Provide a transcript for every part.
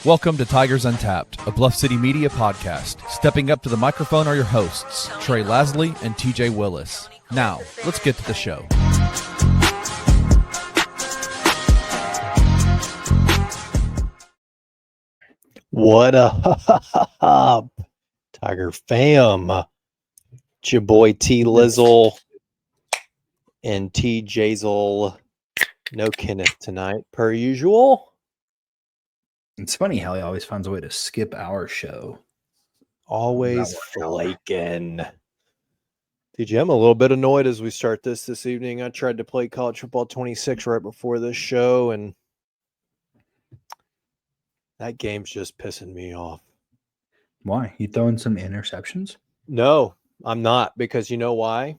Welcome to Tigers Untapped, a Bluff City media podcast. Stepping up to the microphone are your hosts, Trey Lasley and TJ Willis. Now, let's get to the show. What up, Tiger fam? It's your boy T Lizzle and T Jazel. No Kenneth tonight, per usual. It's funny how he always finds a way to skip our show. Always flaking. TJ, I'm a little bit annoyed as we start this evening. I tried to play College Football 26 right before this show, and that game's just pissing me off. Why? You throwing some interceptions? No, I'm not, because you know why?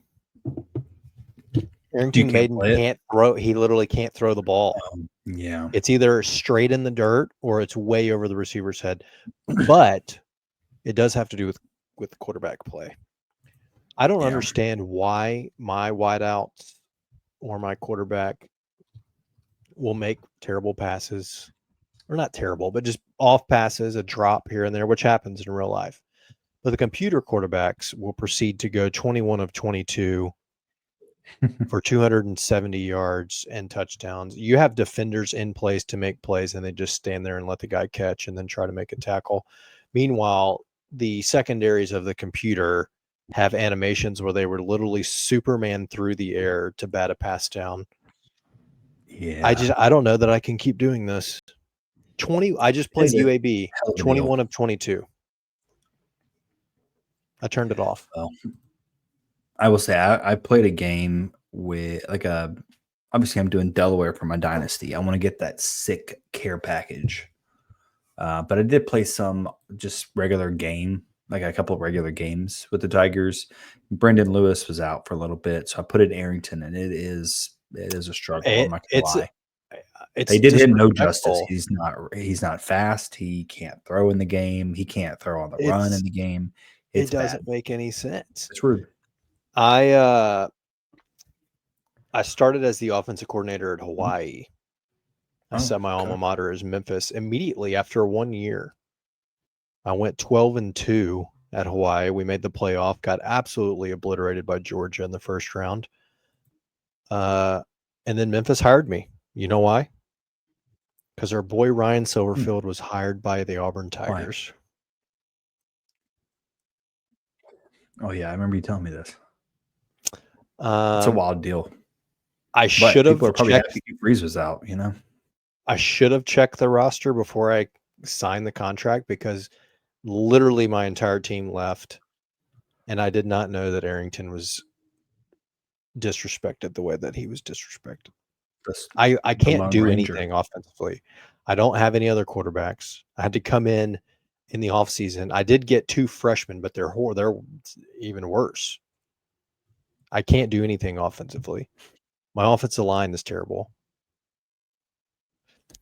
Arrington Maiden can't throw. He literally can't throw the ball. Yeah. It's either straight in the dirt or it's way over the receiver's head. But it does have to do with quarterback play. I don't understand why my wideouts or my quarterback will make terrible passes. Or not terrible, but just off passes, a drop here and there, which happens in real life. But the computer quarterbacks will proceed to go 21 of 22 for 270 yards and touchdowns. You have defenders in place to make plays, and they just stand there and let the guy catch and then try to make a tackle. Meanwhile, the secondaries of the computer have animations where they were literally Superman through the air to bat a pass down. Yeah. I don't know that I can keep doing this. I just played UAB, 21 of 22. I turned it off. Well, I will say I played a game with obviously I'm doing Delaware for my dynasty. I want to get that sick care package. But I did play some just regular game, like a couple of regular games with the Tigers. Brendan Lewis was out for a little bit, so I put in Arrington, and it is a struggle. I'm not gonna lie. They did him no justice. He's not fast. He can't throw in the game. He can't throw on the run in the game. It doesn't make any sense. It's rude. I started as the offensive coordinator at Hawaii. I set my alma mater as Memphis. Immediately after 1 year, I went 12-2 at Hawaii. We made the playoff, got absolutely obliterated by Georgia in the first round. And then Memphis hired me. You know why? Because our boy Ryan Silverfield was hired by the Auburn Tigers. Oh, yeah. I remember you telling me this. It's a wild deal. I should have checked. Freeze was out, you know. I should have checked the roster before I signed the contract, because literally my entire team left, and I did not know that Arrington was disrespected the way that he was disrespected. I can't do anything offensively. I don't have any other quarterbacks. I had to come in the offseason. I did get 2 freshmen, but they're even worse. I can't do anything offensively. My offensive line is terrible.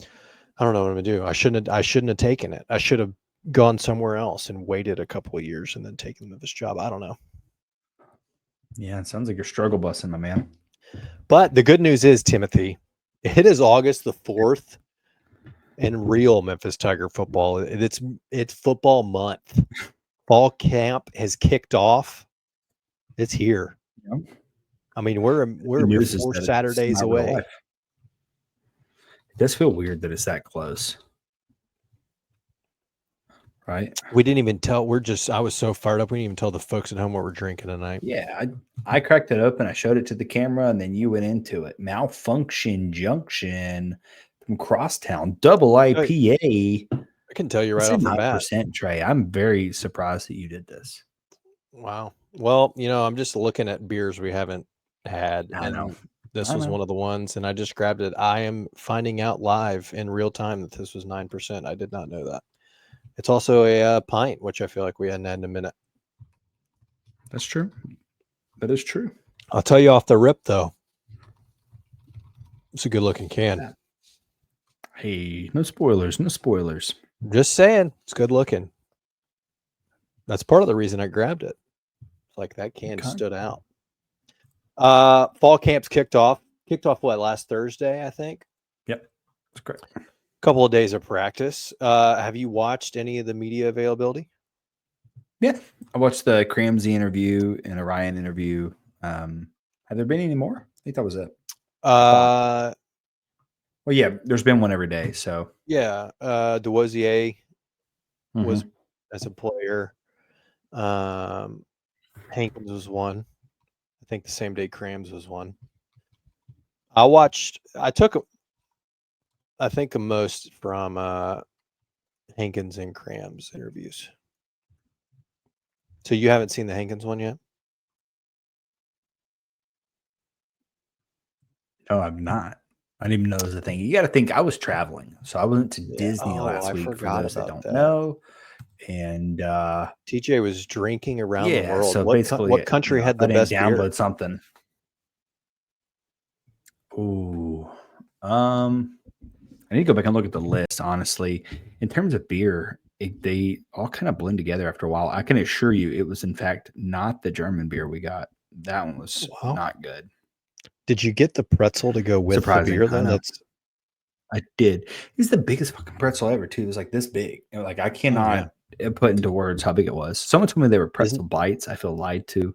I don't know what I'm gonna do. I shouldn't have taken it. I should have gone somewhere else and waited a couple of years and then taken this job. I don't know. Yeah, it sounds like you're struggle busting, my man. But the good news is, Timothy, it is August the 4th and real Memphis Tiger football. It's football month. Fall camp has kicked off. It's here. Yep. I mean, we're 4 Saturdays away. It does feel weird that it's that close. Right? We didn't even tell. I was so fired up. We didn't even tell the folks at home what we're drinking tonight. Yeah. I cracked it open. I showed it to the camera, and then you went into it. Malfunction Junction from Crosstown, double IPA. I can tell you right off the bat. 9%, Trey. I'm very surprised that you did this. Wow. Well, I'm just looking at beers we haven't had. This was one of the ones, and I just grabbed it. I am finding out live in real time that this was 9%. I did not know that. It's also a pint, which I feel like we hadn't had in a minute. That's true. That is true. I'll tell you off the rip, though. It's a good-looking can. Hey, no spoilers. No spoilers. Just saying. It's good looking. That's part of the reason I grabbed it. Like that can stood out. Fall camps kicked off. Kicked off last Thursday, I think. Yep, that's correct. Couple of days of practice. Have you watched any of the media availability? Yeah, I watched the Cramsey interview and a Ryan interview. Have there been any more? I think that was it. Well, yeah, there's been one every day. So yeah, DeWosier was Mhm. as a player. Hankins was one. I think the same day Crams was one. I took I think the most from Hankins and Crams interviews. So you haven't seen the Hankins one yet? No, I'm not. I didn't even know it was a thing. You got to think I was traveling, so I went to Yeah. Disney last I week. For forgot those that about don't that. know, and TJ was drinking around the yeah, world. so What basically, what country had the I didn't best download beer? something. Ooh, I need to go back and look at the list. Honestly, in terms of beer, they all kind of blend together after a while. I can assure you, it was in fact not the German beer we got. That one was Wow. not good. Did you get the pretzel to go with Surprising, the beer I though? know. That's I did. It's the biggest fucking pretzel ever, too. It was like this big. Like I yeah. cannot put into words how big it was. Someone told me they were pretzel Isn't bites. I feel lied to.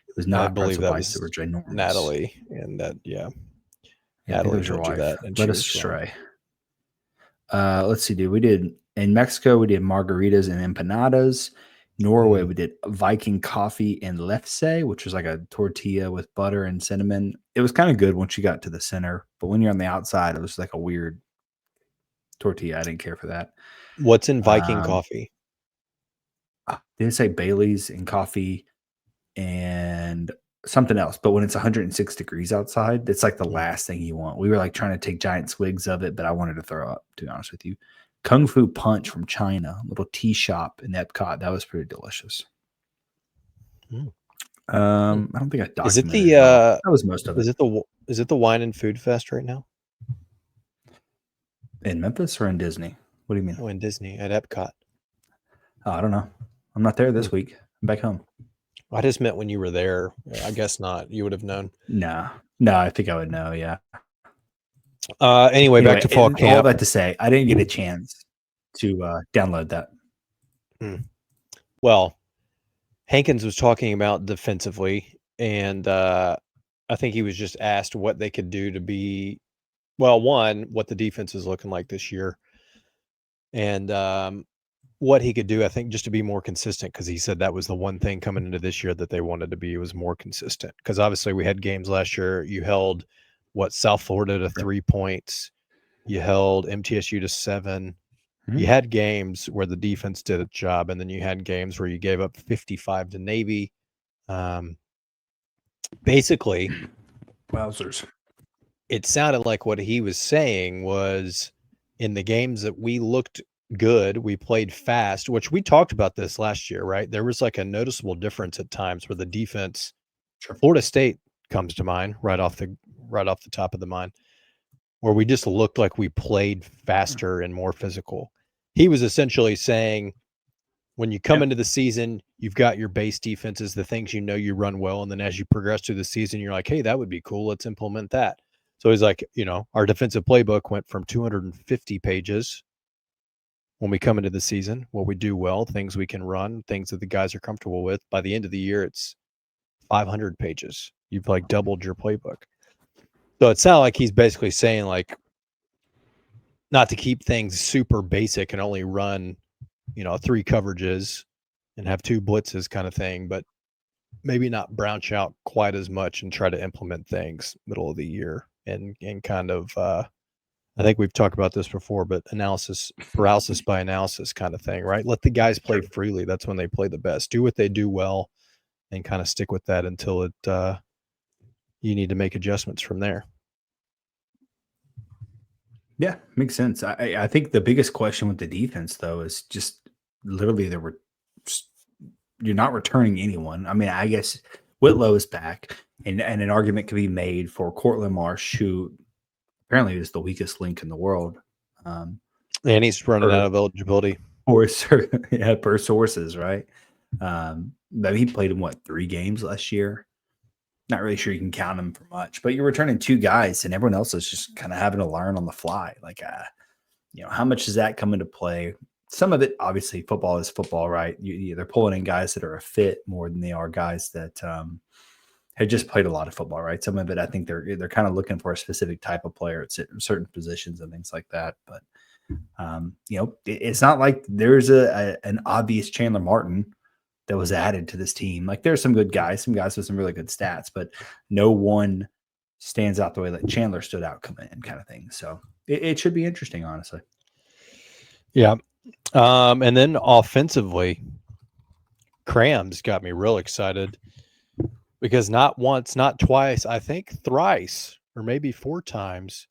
It was I not believe pretzel that bites. They was were ginormous. Natalie, and that Yeah, I think it Natalie was your told you wife. that, and Led she us was wrong. astray. Let's see, dude. We did in Mexico. We did margaritas and empanadas. Norway, we did Viking coffee and lefse, which was like a tortilla with butter and cinnamon. It was kind of good once you got to the center, but when you're on the outside, it was like a weird tortilla. I didn't care for that. What's in Viking coffee? Did it say Bailey's and coffee and something else? But when it's 106 degrees outside, it's like the last thing you want. We were like trying to take giant swigs of it, but I wanted to throw up, to be honest with you. Kung Fu Punch from China, little tea shop in Epcot. That was pretty delicious. I don't think I documented Is it it well. That was most of it. Is it the Wine and Food Fest right now? In Memphis or in Disney? What do you mean? Oh, in Disney at Epcot. Oh, I don't know. I'm not there this week. I'm back home. I just meant when you were there. I guess not. You would have known. No, I think I would know. Yeah. Anyway, back to fall camp. All that to say, I didn't get a chance to download that. Well, Hankins was talking about defensively, and I think he was just asked what they could do to be, well, one, what the defense is looking like this year, and what he could do, I think, just to be more consistent, because he said that was the one thing coming into this year that they wanted to be was more consistent. Because obviously we had games last year. You held South Florida to 3 points. You held MTSU to 7. You had games where the defense did its job, and then you had games where you gave up 55 to Navy. Basically, Wowzers. it sounded like what he was saying was in the games that we looked good, we played fast, which we talked about this last year, right? There was like a noticeable difference at times where the defense, Florida State comes to mind right off the top of the mind, where we just looked like we played faster and more physical. He was essentially saying, when you come into the season, you've got your base defenses, the things you know you run well, and then as you progress through the season, you're like, hey, that would be cool. Let's implement that. So he's like, our defensive playbook went from 250 pages when we come into the season, what we do well, things we can run, things that the guys are comfortable with. By the end of the year, it's 500 pages. You've like doubled your playbook. So it sounded like he's basically saying, like, not to keep things super basic and only run, 3 coverages and have 2 blitzes kind of thing, but maybe not branch out quite as much and try to implement things middle of the year and kind of, I think we've talked about this before, but paralysis by analysis kind of thing, right? Let the guys play freely. That's when they play the best. Do what they do well and kind of stick with that until you need to make adjustments from there. Yeah, makes sense. I think the biggest question with the defense, though, is just literally you're not returning anyone. I mean, I guess Whitlow is back, and an argument could be made for Cortland Marsh, who apparently is the weakest link in the world. And he's running out of eligibility. Per sources, right? But he played in 3 games last year. Not really sure you can count him for much, but you're returning 2 guys, and everyone else is just kind of having to learn on the fly. Like, how much does that come into play? Some of it, obviously, football is football, right? They're pulling in guys that are a fit more than they are guys that had just played a lot of football, right? Some of it, I think they're kind of looking for a specific type of player at certain positions and things like that. But it's not like there's an obvious Chandler Martin that was added to this team. Like there's some good guys, some guys with some really good stats, but no one stands out the way that Chandler stood out coming in, kind of thing. So it should be interesting, honestly. Yeah. And then offensively, Cram's got me real excited because not once, not twice, I think thrice or maybe 4 times,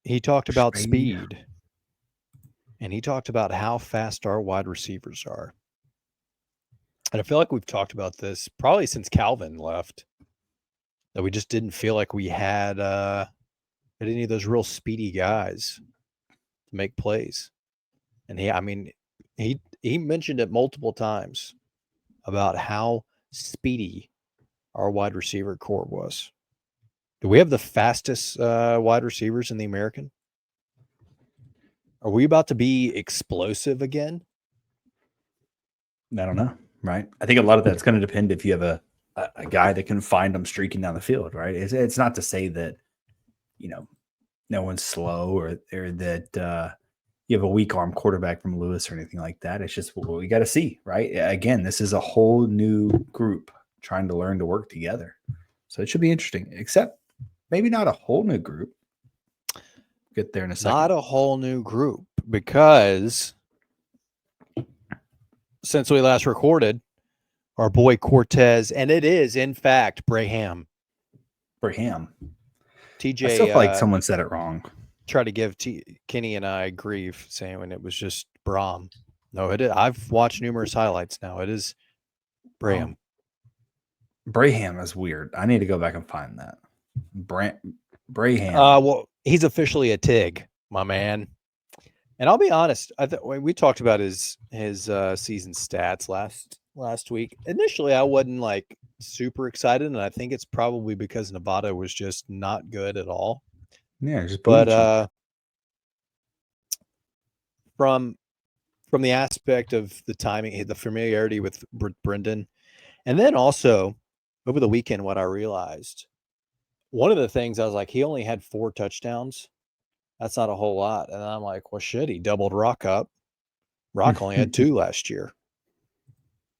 he talked about speed. And he talked about how fast our wide receivers are. And I feel like we've talked about this probably since Calvin left, that we just didn't feel like we had any of those real speedy guys to make plays. And he mentioned it multiple times about how speedy our wide receiver core was. Do we have the fastest wide receivers in the American? Are we about to be explosive again? I don't know, right? I think a lot of that's going to depend if you have a guy that can find them streaking down the field, right? It's not to say that, no one's slow or that you have a weak arm quarterback from Lewis or anything like that. It's just what we got to see, right? Again, this is a whole new group trying to learn to work together. So it should be interesting, except maybe not a whole new group. Get there in a second. Not a whole new group, because since we last recorded, our boy Cortez, and it is, in fact, Braham. TJ. TJ, I still feel like someone said it wrong. Tried to give Kenny and I grief saying when it was just Braham. No, it is. I've watched numerous highlights now. It is Braham. Braham is weird. I need to go back and find that. Braham. Well, he's officially a TIG, my man. And I'll be honest, we talked about his season stats last week. Initially, I wasn't like super excited, and I think it's probably because Nevada was just not good at all. Yeah, just but from the aspect of the timing, the familiarity with Brendan, and then also over the weekend, what I realized, one of the things I was like, he only had 4 touchdowns. That's not a whole lot. And I'm like, well, shit, he doubled Rock up. Rock only had 2 last year.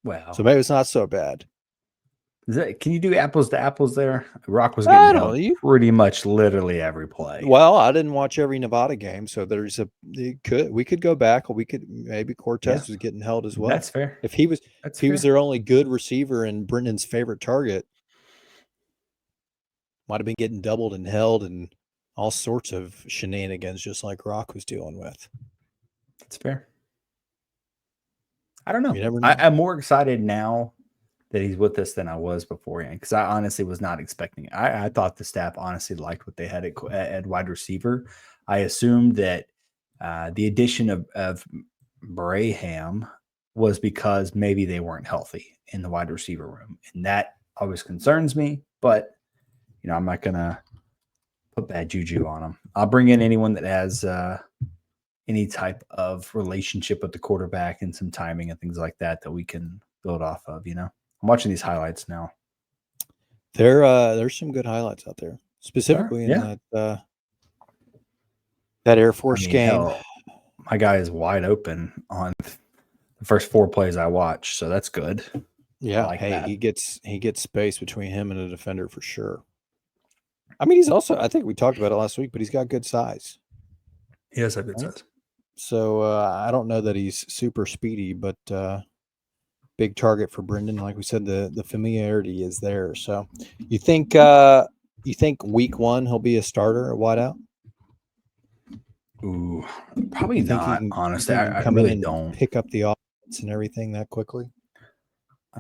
Wow. So maybe it's not so bad. Can you do apples to apples there? Rock was getting held pretty much literally every play. Well, I didn't watch every Nevada game, so we could go back, or maybe Cortez was getting held as well. That's fair. If he was their only good receiver and Brendan's favorite target, might have been getting doubled and held and all sorts of shenanigans, just like Rock was dealing with. That's fair. I don't know. You never know. I'm more excited now that he's with us than I was beforehand, because I honestly was not expecting it. I thought the staff honestly liked what they had at wide receiver. I assumed that the addition of Braham was because maybe they weren't healthy in the wide receiver room, and that always concerns me. But I'm not gonna put bad juju on them. I'll bring in anyone that has any type of relationship with the quarterback and some timing and things like that we can build off of. I'm watching these highlights now. There's some good highlights out there, specifically in that Air Force game. Hell, my guy is wide open on the first 4 plays I watched, so that's good. Yeah, that. he gets space between him and a defender for sure. I mean, he's also, I think we talked about it last week, but he's got good size. He does have good size. So I don't know that he's super speedy, but big target for Brendan. Like we said, the familiarity is there. So you think week 1 he'll be a starter at wideout? Ooh, probably not. Honestly, I really don't pick up the offense and everything that quickly.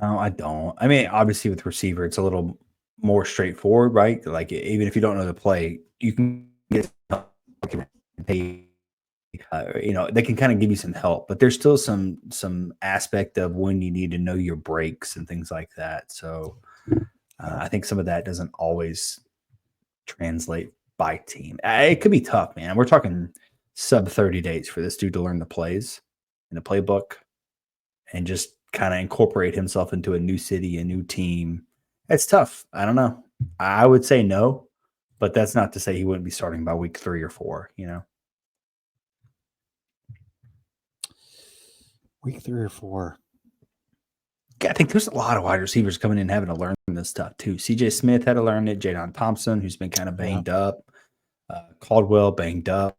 I don't. I mean, obviously with receiver, it's a little more straightforward, right? Like even if you don't know the play, you can get they can kind of give you some help, but there's still some aspect of when you need to know your breaks and things like that. So I think some of that doesn't always translate bike team. It could be tough, man. We're talking sub 30 days for this dude to learn the plays in the playbook and just kind of incorporate himself into a new city, a new team. It's tough. I don't know. I would say no, but that's not to say he wouldn't be starting by week 3 or 4, you know? Week 3 or 4. Yeah, I think there's a lot of wide receivers coming in having to learn this stuff too. CJ Smith had to learn it. Jadon Thompson, who's been kind of banged up. Caldwell banged up.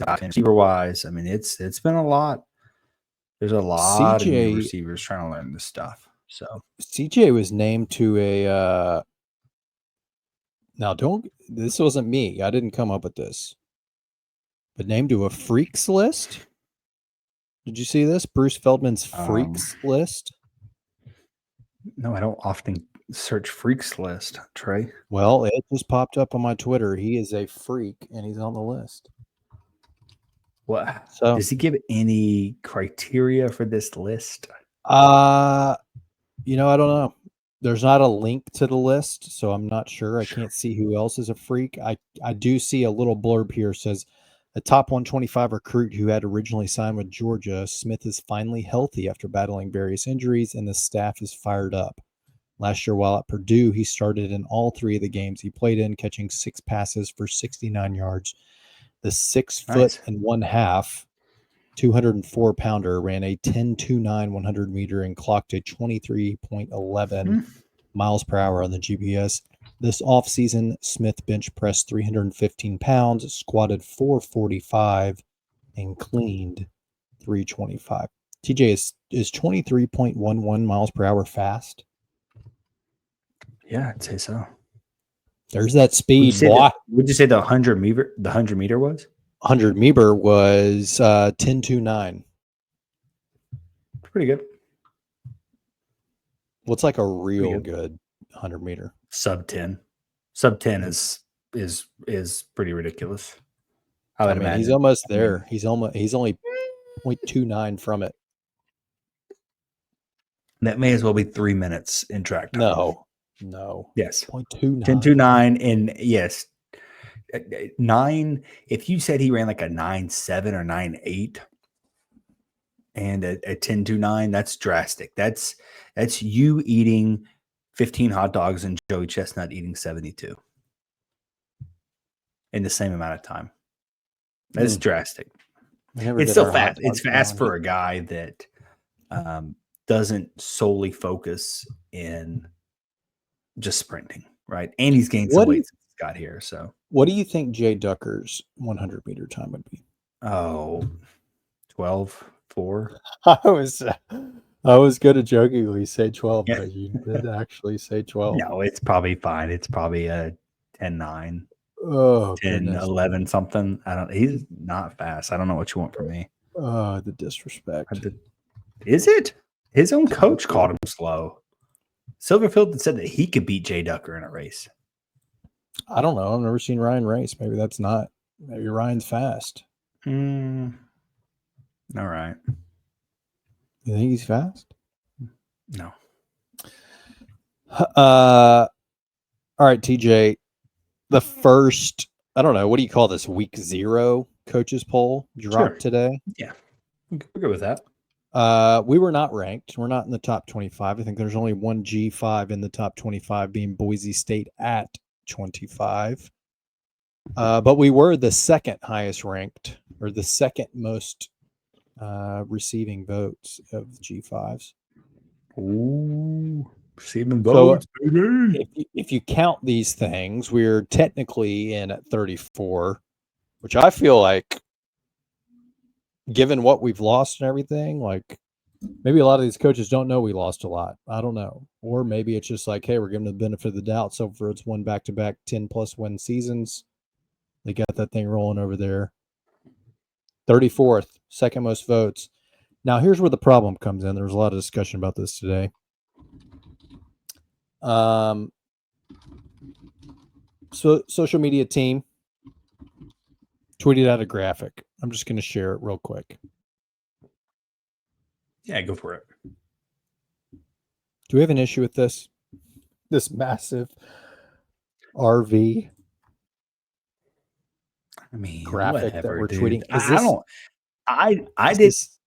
Receiver wise, I mean, it's been a lot. There's a lot of new receivers trying to learn this stuff. So CJ was named to a this wasn't me. I didn't come up with this. But named to a freaks list. Did you see this? Bruce Feldman's freaks list? No, I don't often search freaks list, Trey. Well, it just popped up on my Twitter. He is a freak and he's on the list. What? So, does he give any criteria for this list? I don't know. There's not a link to the list, so I'm not sure. I can't see who else is a freak. I do see a little blurb here says a top 125 recruit who had originally signed with Georgia. Smith is finally healthy after battling various injuries, and the staff is fired up. Last year, while at Purdue, he started in all 3 of the games he played in, catching 6 passes for 69 yards. The 6 foot and 1/2, 204-pounder ran a 10.29 100 meter and clocked a 23.11 miles per hour on the GPS. This offseason, Smith bench pressed 315 pounds, squatted 445, and cleaned 325. TJ, is 23.11 miles per hour fast? Yeah, I'd say so. There's that speed. Would you say the 100 meter was? 100 meter was 10.29. Pretty good. What's like a real good 100 meter? Sub 10. Sub 10 is pretty ridiculous. I would imagine he's almost there. He's only 0.29 from it. That may as well be 3 minutes in track time. No. Yes. 0.29. 10.29 and yes. 9. If you said he ran like a 9.7 or 9.8 and a 10.29, that's drastic. That's you eating 15 hot dogs and Joey Chestnut eating 72 in the same amount of time. That's drastic. It's still fast. It's fast for a guy that doesn't solely focus in just sprinting, right? And he's gained some weight since he's got here. So what do you think Jay Ducker's 100 meter time would be? 12.4. I was going to jokingly say 12, but you did actually say 12. No, it's probably fine. It's probably a 10.9. 10-11 something. He's not fast. I don't know what you want from me. The disrespect. Is it? His own coach called him slow. Silverfield said that he could beat Jay Ducker in a race. I don't know. I've never seen Ryan race. Maybe Ryan's fast. All right. You think he's fast? No. All right, TJ. The first, I don't know, what do you call this? Week 0 coaches poll dropped today. Yeah. We're good with that. We were not ranked. We're not in the top 25. I think there's only one G5 in the top 25, being Boise State at 25. But we were the second highest ranked, or the second most receiving votes of G5s. Ooh, receiving votes, baby. If you count these things, we're technically in at 34, which I feel like, given what we've lost and everything, like maybe a lot of these coaches don't know we lost a lot. I don't know. Or maybe it's just like, hey, we're giving them the benefit of the doubt. So for it's won back-to-back 10-plus win seasons, they got that thing rolling over there. 34th, second most votes. Now, here's where the problem comes in. There was a lot of discussion about this today. So social media team tweeted out a graphic. I'm just going to share it real quick. Yeah, go for it. Do we have an issue with this? This massive RV I mean, graphic that whatever, we're dude. tweeting. Is I this? don't. I Is did this?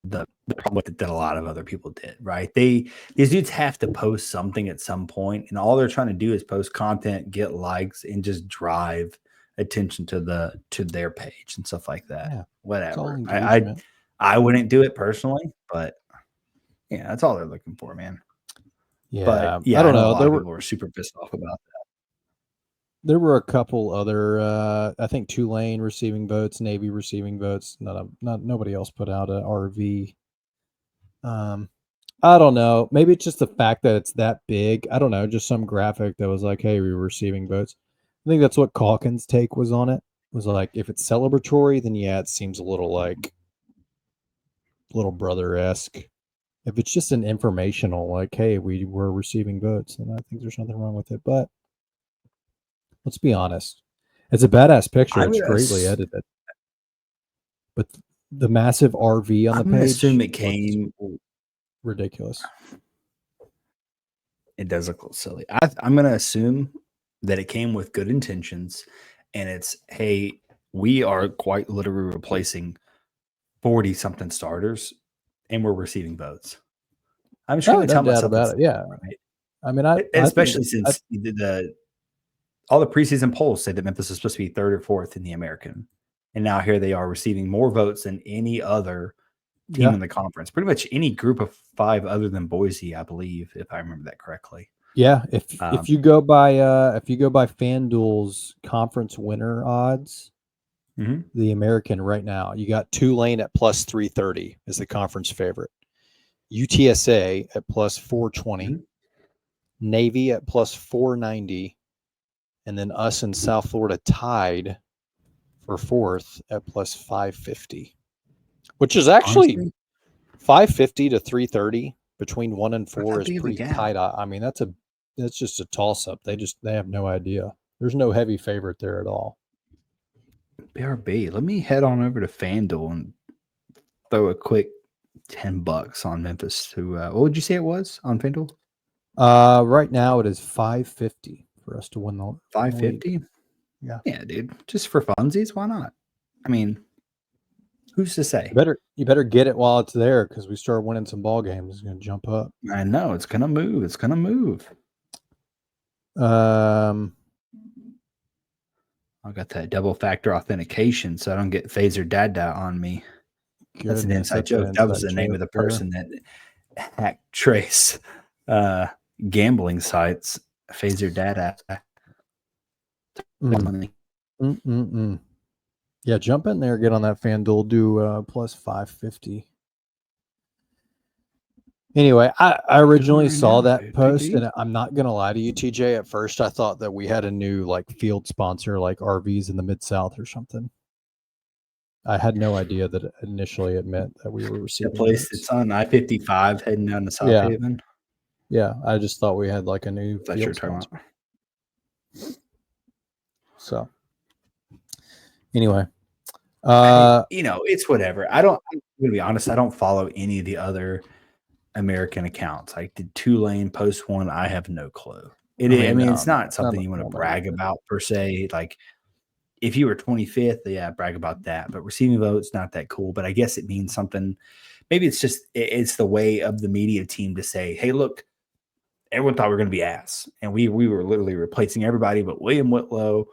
the problem with it that a lot of other people did, right? These dudes have to post something at some point, and all they're trying to do is post content, get likes, and just drive attention to their page and stuff like that. Yeah, it's all Whatever. engagement. I wouldn't do it personally, but yeah, that's all they're looking for, man. Yeah, But yeah, I don't I know a know. lot of people were super pissed off about that. There were a couple other. I think Tulane receiving votes, Navy receiving votes. Not nobody else put out a RV. I don't know. Maybe it's just the fact that it's that big. I don't know. Just some graphic that was like, "Hey, we were receiving votes." I think that's what Calkins' take was on it. Was like, if it's celebratory, then yeah, it seems a little like little brother-esque. If it's just an informational, like, "Hey, we were receiving votes," then I think there's nothing wrong with it. But let's be honest, it's a badass picture. I'm It's gonna, greatly ass- edited, but the massive RV on the I'm gonna assume page it looks came. ridiculous. It does look a little silly. I'm gonna assume that it came with good intentions, and it's, hey, we are quite literally replacing 40 something starters, and we're receiving votes. I'm just Oh, going to no tell doubt myself about it. Yeah, right? I mean, I think Especially since all the preseason polls said that Memphis is supposed to be third or fourth in the American, and now here they are receiving more votes than any other team yeah, in the conference. Pretty much any group of 5 other than Boise, I believe, if I remember that correctly. yeah. If you go by FanDuel's conference winner odds, the American right now, you got Tulane at plus 330 is the conference favorite. UTSA at plus 420, Navy at plus 490, and then us in South Florida tied for fourth at plus 550, which is actually Honestly, 550 to 330 between 1 and 4 that is big of a pretty gap. tight. I mean, that's just a toss up. They have no idea. There's no heavy favorite there at all. BRB. Let me head on over to FanDuel and throw a quick $10 on Memphis. To what would you say it was on FanDuel? Right now it is 550 for us to win the 550. Yeah, yeah, dude. Just for funsies, why not? I mean, who's to say? You better get it while it's there because we start winning some ball games. It's going to jump up. I know it's gonna move. It's gonna move. I got that double factor authentication, so I don't get Phaser Dada on me. That's an inside joke. That was the name of the person that hacked Trace gambling sites. Phaser Dada. Yeah, jump in there, get on that FanDuel, do plus 550. Anyway, I originally saw that post, and I'm not gonna lie to you, TJ. At first, I thought that we had a new like field sponsor, like RVs in the Mid-South or something. I had no idea that initially it meant that we were receiving. The place that's on I-55 heading down to South Haven. Yeah, I just thought we had like a new field sponsor. So, anyway, it's whatever. I'm gonna be honest. I don't follow any of the other American accounts. Like, did Tulane post one? I have no clue. It's not something you want to brag about per se. Like, if you were 25th, yeah, brag about that. But receiving votes, not that cool. But I guess it means something. Maybe it's the way of the media team to say, hey, look, everyone thought we were going to be ass. And we were literally replacing everybody but William Whitlow.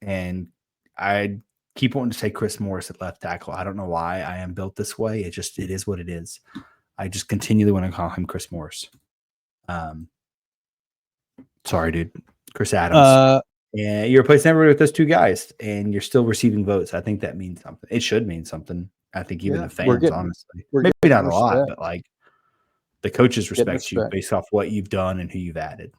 And I keep wanting to say Chris Morris at left tackle. I don't know why I am built this way. It is what it is. I just continually want to call him Chris Morris. Sorry, dude. Chris Adams. Yeah, you're replacing everybody with those 2 guys, and you're still receiving votes. I think that means something. It should mean something. I think even the fans, honestly. Maybe not a lot, but like the coaches respect you based off what you've done and who you've added.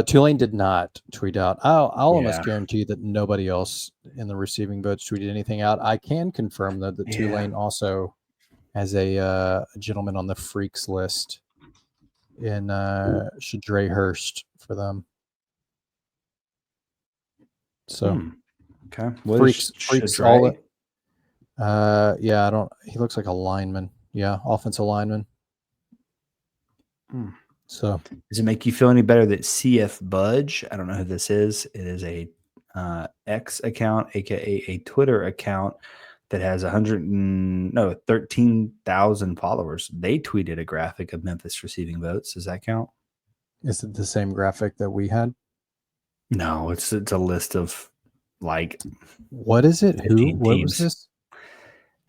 Tulane did not tweet out. I'll almost guarantee that nobody else in the receiving votes tweeted anything out. I can confirm though that Tulane also has a gentleman on the freaks list in Shadray Hurst for them. So okay, freaks all it. I don't. He looks like a lineman. Yeah, offensive lineman. So does it make you feel any better that CF Budge? I don't know who this is. It is a X account, aka a Twitter account that has 13,000 followers. They tweeted a graphic of Memphis receiving votes. Does that count? is it the same graphic that we had? No, it's a list of like What is it? Who? 15 What was teams. this?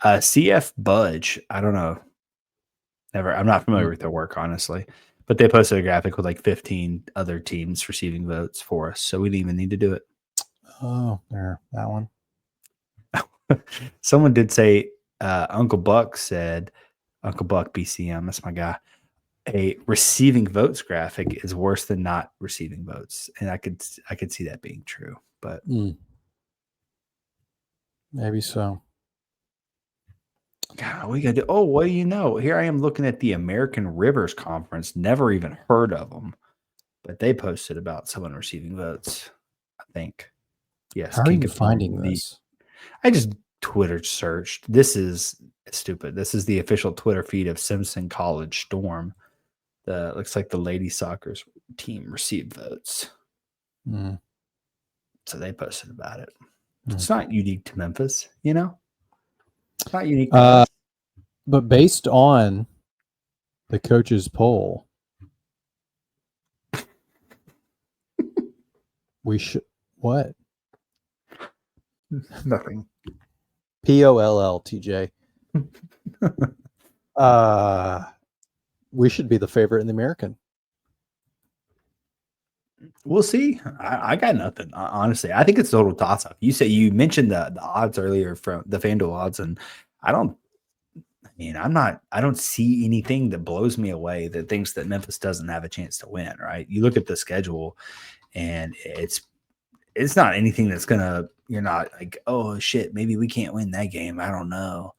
CF Budge. I don't know. Never. I'm not familiar with their work, honestly. But they posted a graphic with like 15 other teams receiving votes for us, so we didn't even need to do it. Oh, there, that one. Someone did say, Uncle Buck said, Uncle Buck BCM, that's my guy. A receiving votes graphic is worse than not receiving votes, and I could see that being true. But Maybe so. God, we got to. Oh, well, here I am looking at the American Rivers Conference. Never even heard of them, but they posted about someone receiving votes. I think. Yes. How are you finding this? I just Twitter searched. This is stupid. This is the official Twitter feed of Simpson College Storm. Looks like the ladies soccer team received votes. So they posted about it. It's not unique to Memphis, It's not unique to us. But based on the coaches poll, we should what? Nothing. POLL, TJ. We should be the favorite in the American. We'll see. I got nothing. Honestly, I think it's a total toss-up. You mentioned the odds earlier from the FanDuel odds, and I don't see anything that blows me away that thinks that Memphis doesn't have a chance to win, right? You look at the schedule, and it's not anything that's gonna. You're not like, oh shit, maybe we can't win that game. I don't know.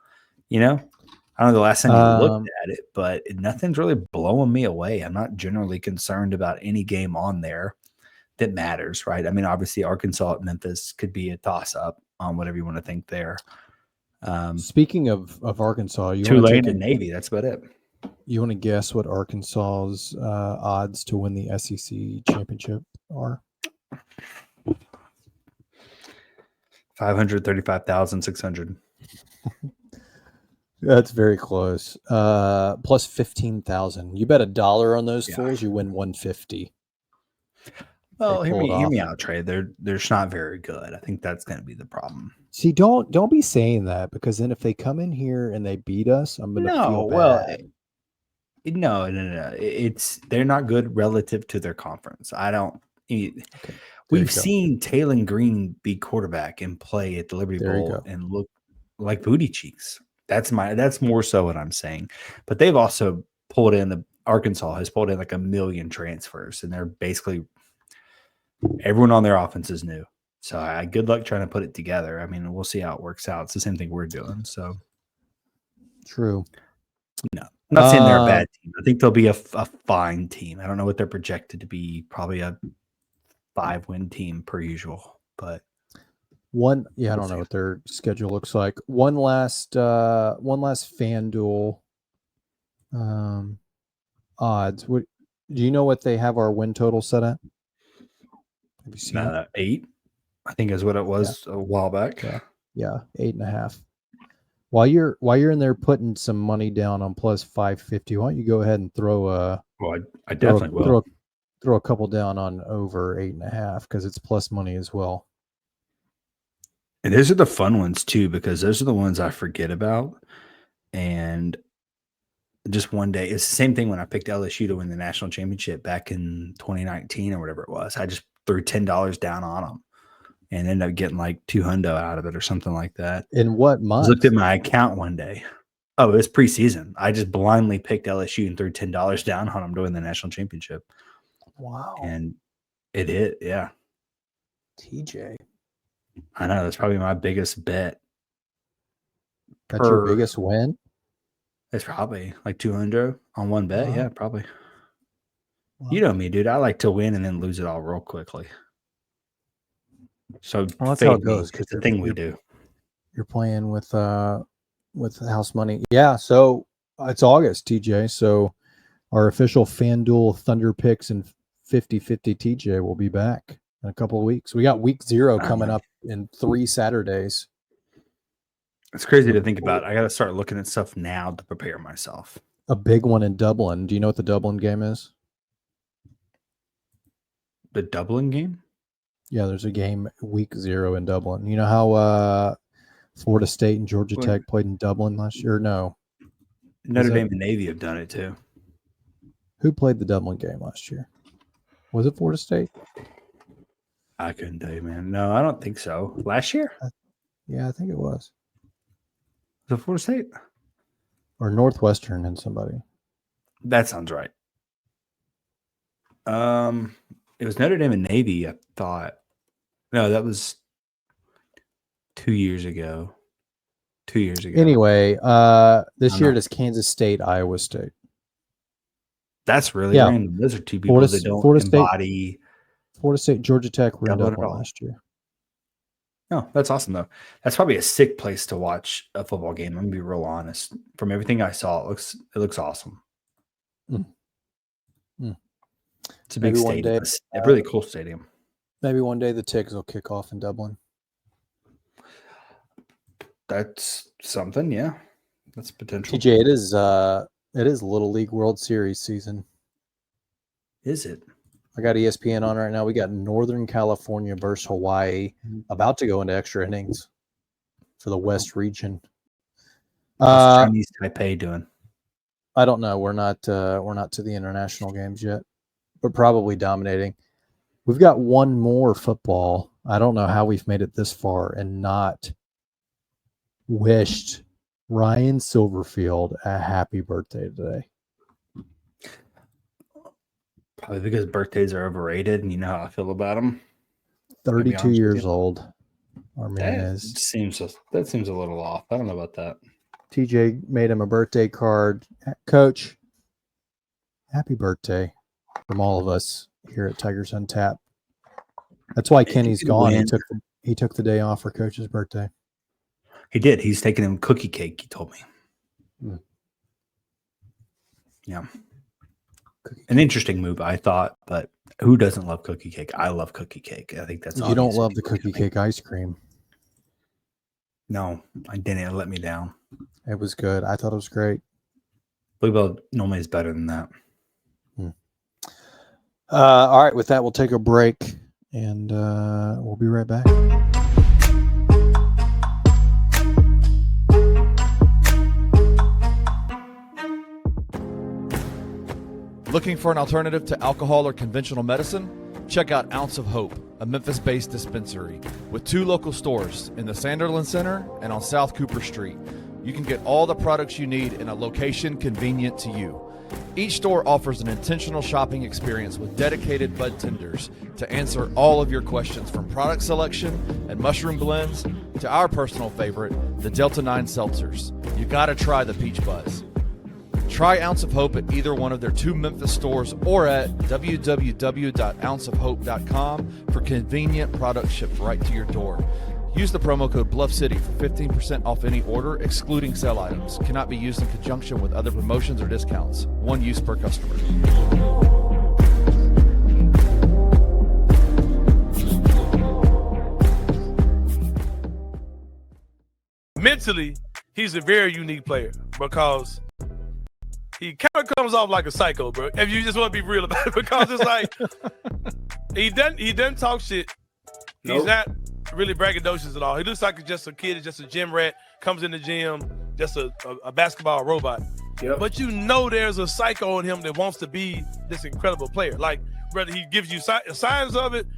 I don't know the last time you looked at it, but nothing's really blowing me away. I'm not generally concerned about any game on there that matters, right? I mean, obviously Arkansas at Memphis could be a toss-up on whatever you want to think there. Speaking of Arkansas, Tulane and Navy, that's about it. You want to guess what Arkansas's odds to win the SEC championship are? 535,600. That's very close. Plus 15,000. You bet $1 on those fools, you win 150. Well, hear me out, Trey. They're just not very good. I think that's going to be the problem. See, don't be saying that, because then if they come in here and they beat us, I'm going to feel bad. No. They're not good relative to their conference. We've seen Taylon Green be quarterback and play at the Liberty Bowl and look like booty cheeks. That's more so what I'm saying. But they've also Arkansas has pulled in like 1 million transfers, and they're basically everyone on their offense is new. So good luck trying to put it together. I mean, we'll see how it works out. It's the same thing we're doing. So true. No, I'm not saying they're a bad team. I think they'll be a fine team. I don't know what they're projected to be. Probably a 5-win team per usual, but I don't know what their schedule looks like. One last FanDuel odds. Do you know what they have our win total set at? Have you seen 8? I think is what it was a while back. Yeah, 8.5. While you're in there putting some money down on plus 550, why don't you go ahead and throw I definitely will. Throw a couple down on over 8.5, because it's plus money as well. And those are the fun ones too, because those are the ones I forget about. And just one day, it's the same thing when I picked LSU to win the national championship back in 2019 or whatever it was. I just threw $10 down on them and ended up getting like $200 out of it or something like that. In what month? I looked at my account one day. Oh, it was preseason. I just blindly picked LSU and threw $10 down on them to win the national championship. Wow. And it hit, yeah. TJ. I know, that's probably my biggest bet. That's your biggest win? It's probably like 200 on one bet. Wow. Yeah, probably. Wow. You know me, dude. I like to win and then lose it all real quickly. So that's how it goes. It's the thing we do. You're playing with house money. Yeah, so it's August, TJ. So Our official FanDuel Thunder Picks and 50-50 TJ will be back in a couple of weeks. We got week 0 coming up in 3 Saturdays. It's crazy to think about. I got to start looking at stuff now to prepare myself. A big one in Dublin. Do you know what the Dublin game is? The Dublin game? Yeah, there's a game week 0 in Dublin. You know how Florida State and Georgia Tech played in Dublin last year? No. Notre Dame and Navy have done it too. Who played the Dublin game last year? Was it Florida State? I couldn't tell you, man. No, I don't think so. Last year? Yeah, I think it was. Was it Florida State? Or Northwestern and somebody. That sounds right. It was Notre Dame and Navy, I thought. No, that was 2 years ago. 2 years ago. Anyway, this year it is Kansas State, Iowa State. That's really random. Those are two people that don't embody. Florida State, Georgia Tech were in Dublin last year. No, that's awesome though. That's probably a sick place to watch a football game. I'm gonna be real honest. From everything I saw, it looks awesome. It's a big stadium. A really cool stadium. Maybe one day the Tigs will kick off in Dublin. That's something, yeah. That's potential. TJ, it is Little League World Series season. Is it? I got ESPN on right now. We got Northern California versus Hawaii about to go into extra innings for the West region. What's Chinese Taipei doing? I don't know. We're not to the international games yet, but probably dominating. We've got one more football. I don't know how we've made it this far and not wished Ryan Silverfield a happy birthday today. Probably because birthdays are overrated, and you know how I feel about them. 32 years old. Our man is. That seems a little off. I don't know about that. TJ made him a birthday card. Coach, happy birthday from all of us here at Tigers Untapped. That's why Kenny's gone. He took the day off for Coach's birthday. He did. He's taking him cookie cake, he told me. Yeah. An interesting move, I thought, but who doesn't love cookie cake? I love cookie cake. I think that's You don't love the cookie cake ice cream. No, I didn't. It let me down. It was good. I thought it was great. Bluebell normally is better than that. All right, with that, we'll take a break, and we'll be right back. Looking for an alternative to alcohol or conventional medicine? Check out Ounce of Hope, a Memphis-based dispensary with 2 local stores in the Sanderland Center and on South Cooper Street. You can get all the products you need in a location convenient to you. Each store offers an intentional shopping experience with dedicated bud tenders to answer all of your questions, from product selection and mushroom blends to our personal favorite, the Delta 9 seltzers. You gotta try the Peach Buzz. Try Ounce of Hope at either one of their 2 Memphis stores or at www.ounceofhope.com for convenient products shipped right to your door. Use the promo code BluffCity for 15% off any order, excluding sale items. Cannot be used in conjunction with other promotions or discounts. One use per customer. Mentally, he's a very unique player because he kind of comes off like a psycho, bro. If you just want to be real about it, because it's like he doesn't talk shit. He's not really braggadocious at all. He looks like just a kid, just a gym rat, comes in the gym, just a basketball robot. Yep. But you know there's a psycho in him that wants to be this incredible player. Like, whether he gives you signs of it,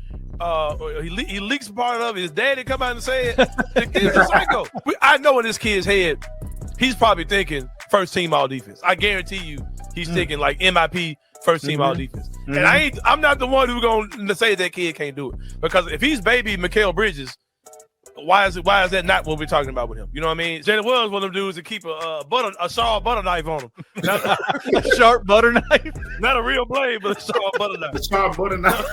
or he leaks part of it, his daddy come out and say it. The kid's a psycho. I know in this kid's head, he's probably thinking first team all defense. I guarantee you he's thinking like MIP first team all defense. And I'm not the one who's going to say that kid can't do it. Because if he's baby Mikal Bridges, why is that not what we're talking about with him? You know what I mean? Jalen Williams, one of them dudes to keep a sharp butter knife on him. A sharp butter knife? Not a real blade, but a sharp butter knife. A sharp butter knife.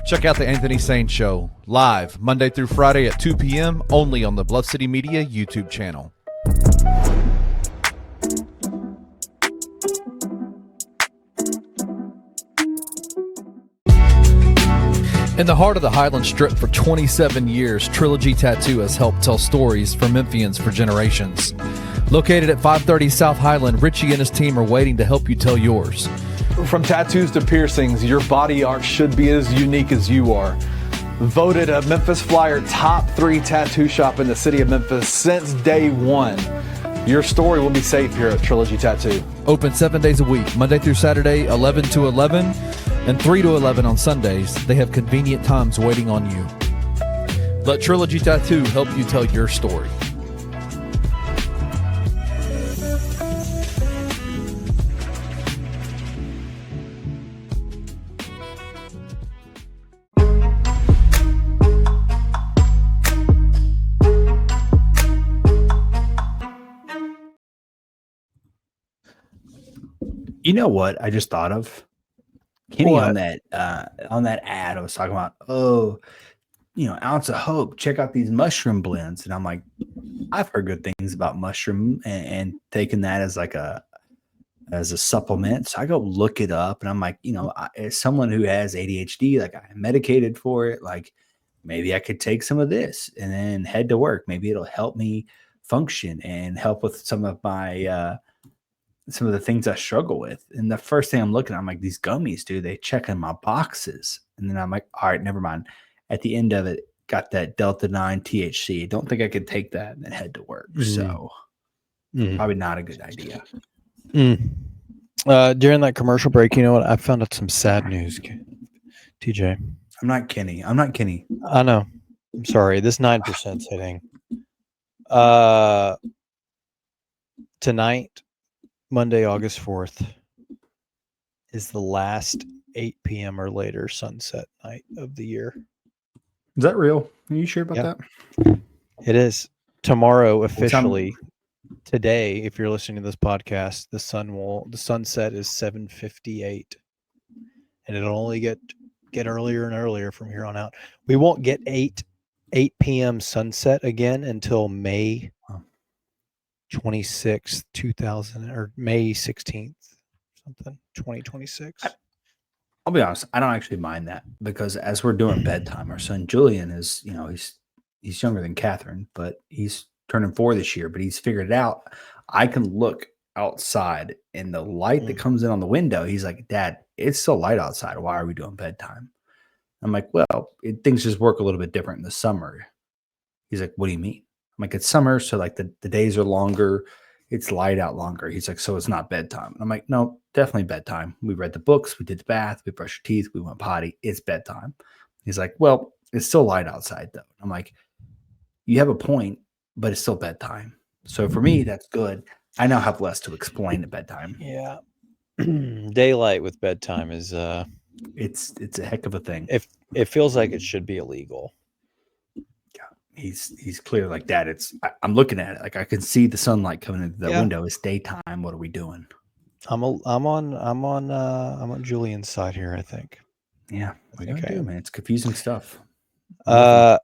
Check out the Anthony Sain Show, live Monday through Friday at 2 p.m. only on the Bluff City Media YouTube channel. In the heart of the Highland Strip for 27 years, Trilogy Tattoo has helped tell stories for Memphians for generations. Located at 530 South Highland, Richie and his team are waiting to help you tell yours. From tattoos to piercings, your body art should be as unique as you are. Voted a Memphis Flyer top 3 tattoo shop in the city of Memphis since day one. Your story will be safe here at Trilogy Tattoo. Open 7 days a week, Monday through Saturday, 11 to 11, and 3 to 11 on Sundays. They have convenient times waiting on you. Let Trilogy Tattoo help you tell your story. You know what I just thought of? Kenny What? on that ad I was talking about, ounce of hope, check out these mushroom blends. And I'm like, I've heard good things about mushroom and taking that as like as a supplement. So I go look it up and I'm like, as someone who has ADHD, like I'm medicated for it, like maybe I could take some of this and then head to work. Maybe it'll help me function and help with some of my some of the things I struggle with. And the first thing I'm looking at, I'm like, these gummies, dude, they check in my boxes. And then I'm like, all right, never mind. At the end of it, got that Delta 9 THC. Don't think I could take that and then head to work. So probably not a good idea. During that commercial break, you know what? I found out some sad news, TJ. I'm not Kenny. I know. I'm sorry. This 9% hitting. Tonight, Monday, August 4th, is the last 8 p.m. or later sunset night of the year. Is that real? Are you sure about Yep. that? It is. Tomorrow, officially, today, if you're listening to this podcast, the sunset is 7:58. And it'll only get earlier and earlier from here on out. We won't get 8 p.m. sunset again until May 26th, 2000 or May 16th, something, 2026. I'll be honest, I don't actually mind that because as we're doing bedtime, our son Julian is, he's younger than Catherine, but he's turning 4 this year, but he's figured it out. I can look outside and the light that comes in on the window, he's like, Dad, it's still light outside. Why are we doing bedtime? I'm like, well, things just work a little bit different in the summer. He's like, what do you mean? I'm like, it's summer, so like the days are longer. It's light out longer. He's like, so it's not bedtime. I'm like, no, definitely bedtime. We read the books. We did the bath. We brushed your teeth. We went potty. It's bedtime. He's like, well, it's still light outside though. I'm like, you have a point, but it's still bedtime. So for me, that's good. I now have less to explain at bedtime. Yeah. Daylight with bedtime is it's a heck of a thing. It feels like it should be illegal. He's clear like that. I'm looking at it like I can see the sunlight coming into the window. It's daytime. What are we doing? I'm on Julian's side here, I think. Yeah, we gotta do, man. It's confusing stuff. All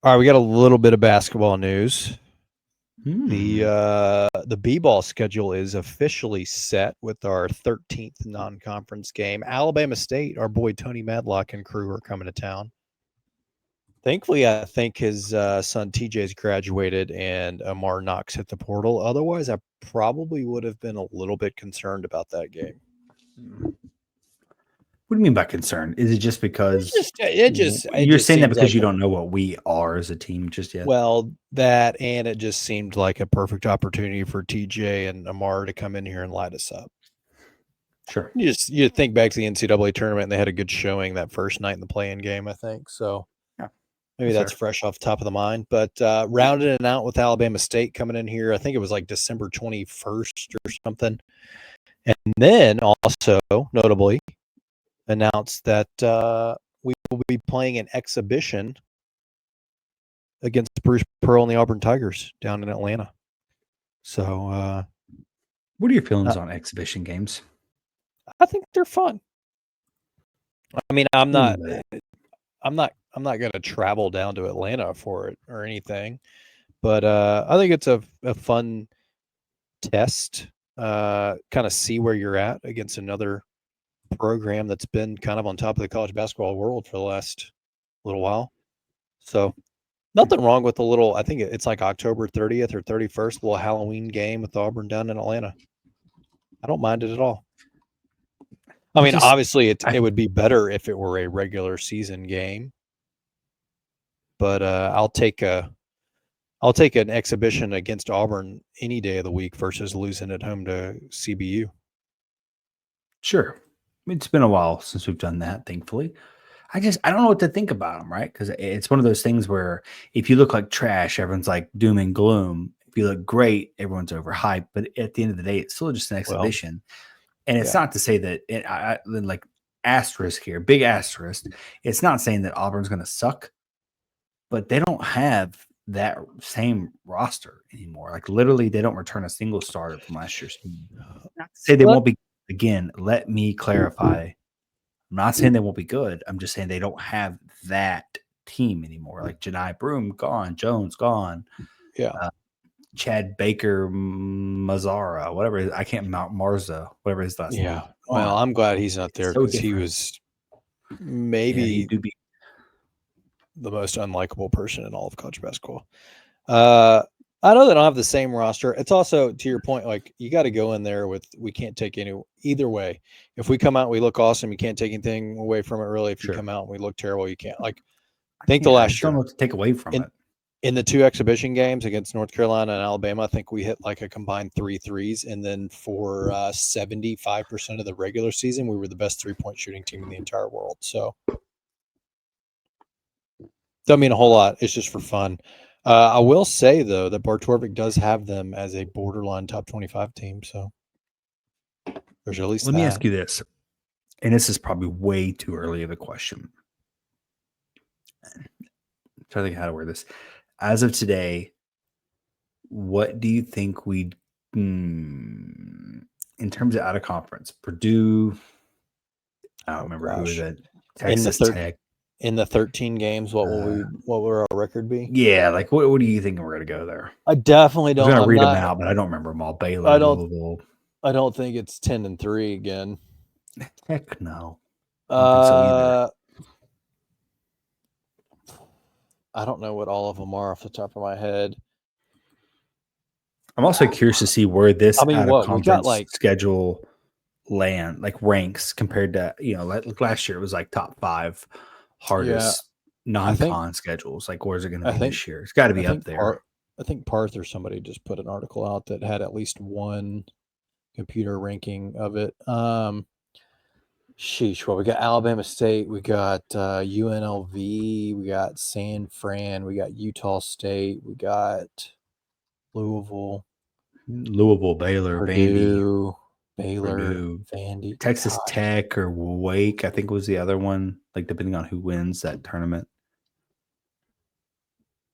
right, we got a little bit of basketball news. The B-ball schedule is officially set with our 13th non-conference game. Alabama State, our boy Tony Madlock and crew are coming to town. Thankfully, I think his son TJ's graduated and Amar Knox hit the portal. Otherwise, I probably would have been a little bit concerned about that game. What do you mean by concerned? Is it just because you're saying that because you don't know what we are as a team just yet? Well, that and it just seemed like a perfect opportunity for TJ and Amar to come in here and light us up. Sure. You think back to the NCAA tournament and they had a good showing that first night in the play-in game, I think. So maybe that's fresh off the top of the mind. But rounded it out with Alabama State coming in here. I think it was like December 21st or something. And then also, notably, announced that we will be playing an exhibition against Bruce Pearl and the Auburn Tigers down in Atlanta. So what are your feelings on exhibition games? I think they're fun. I mean, I'm not going to travel down to Atlanta for it or anything, but I think it's a fun test, kind of see where you're at against another program that's been kind of on top of the college basketball world for the last little while. So nothing wrong with a little. I think it's like October 30th or 31st, little Halloween game with Auburn down in Atlanta. I don't mind it at all. I mean, obviously, it would be better if it were a regular season game, but I'll take an exhibition against Auburn any day of the week versus losing at home to CBU. Sure. It's been a while since we've done that, thankfully. I don't know what to think about them, right? Because it's one of those things where if you look like trash, everyone's like doom and gloom. If you look great, everyone's overhyped. But at the end of the day, it's still just an exhibition. And it's not to say that like asterisk here, big asterisk. It's not saying that Auburn's going to suck, but they don't have that same roster anymore. Like literally, they don't return a single starter from last year's team. Not to say they won't be. Again, let me clarify. I'm not saying they won't be good. I'm just saying they don't have that team anymore. Like Janai Broom gone, Jones gone. Yeah. Chad Baker Mazzara, whatever. I can't Mount Marza, whatever his last name. Well, I'm glad he's not there because he was maybe the most unlikable person in all of college basketball. I know they don't have the same roster. It's also, to your point, like you got to go in there with, we can't take either way. If we come out and we look awesome, you can't take anything away from it really. If you come out and we look terrible, you can't. Like, I think the last year, don't know what to take away from it. In the two exhibition games against North Carolina and Alabama, I think we hit like a combined 3 threes. And then for 75% of the regular season, we were the best 3-point shooting team in the entire world. So doesn't mean a whole lot. It's just for fun. I will say, though, that Bartorvik does have them as a borderline top 25 team. So there's at least Let me ask you this, and this is probably way too early of a question. I'm trying to think how to word this. As of today, what do you think we'd, in terms of out of conference, Purdue, I don't remember who was it, Texas Tech. In the 13 games, what will our record be? Yeah, like what do you think we're going to go there? I definitely don't. I'm going to read them out, but I don't remember them all. Baylor, Louisville. I don't think it's 10-3 again. Heck no. I don't think so either. I don't know what all of them are off the top of my head. I'm also curious to see where this out of conference schedule ranks compared to, like last year it was like top 5 hardest non-con schedules. Like, where's it going to be this year? It's got to be up there. I think Parth or somebody just put an article out that had at least one computer ranking of it. Sheesh. Well, we got Alabama State, we got UNLV, we got San Fran, we got Utah State, we got Louisville, Baylor, Purdue, Vandy, Texas Tech or Wake, I think was the other one, like depending on who wins that tournament.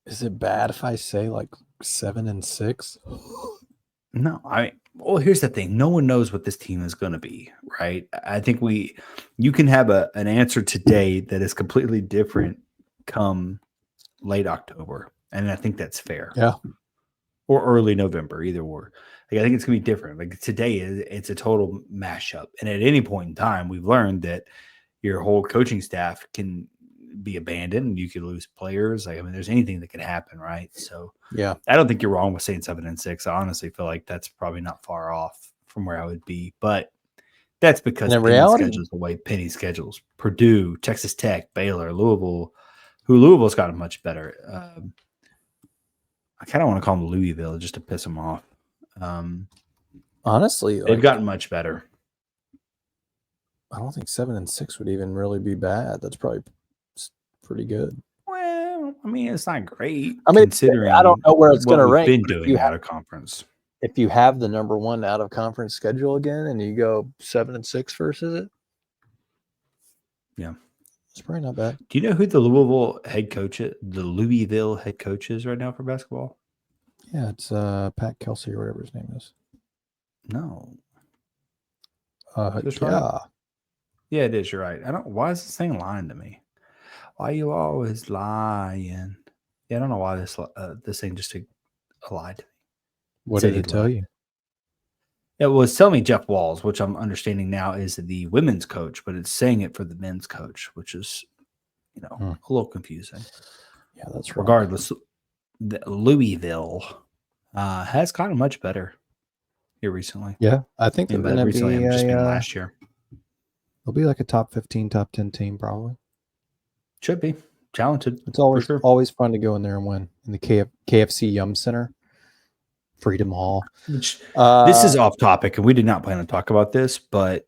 Is it bad if I say like 7-6? No, here's the thing. No one knows what this team is going to be, right? I think you can have an answer today that is completely different come late October. And I think that's fair. Yeah. Or early November, either or. Like, I think it's going to be different. Like today, it's a total mashup. And at any point in time, we've learned that your whole coaching staff can be abandoned. You could lose players. There's anything that can happen, right? So yeah, I don't think you're wrong with saying 7-6. I honestly feel like that's probably not far off from where I would be, but that's because Penny schedules the way Penny schedules. Purdue, Texas Tech, Baylor, Louisville, Louisville's gotten much better. I kind of want to call them Louisville just to piss them off. Honestly, they've gotten much better. I don't think 7-6 would even really be bad. That's probably pretty good. Well, it's not great. Considering I don't know where it's going to rank. Been doing out of conference. If you have the number 1 out of conference schedule again, and you go 7-6 versus it, yeah, it's probably not bad. Do you know who the Louisville head coach is right now for basketball? Yeah, it's Pat Kelsey or whatever his name is. No. Yeah. Yeah, it is. You're right. Why is this thing lying to me? Why you always lying? Yeah, I don't know why this thing just lied to me. What did it tell you? It was telling me Jeff Walls, which I'm understanding now is the women's coach, but it's saying it for the men's coach, which is a little confusing. Yeah, that's wrong. Regardless, Louisville has gotten much better here recently. Yeah, I think they're And by going to recently, be I'm just mean last year. they'll be like a top 15, top 10 team probably. Should be talented. It's always for sure. always fun to go in there and win in the KFC Yum Center, Freedom Hall. Which, this is off topic, and we did not plan to talk about this, but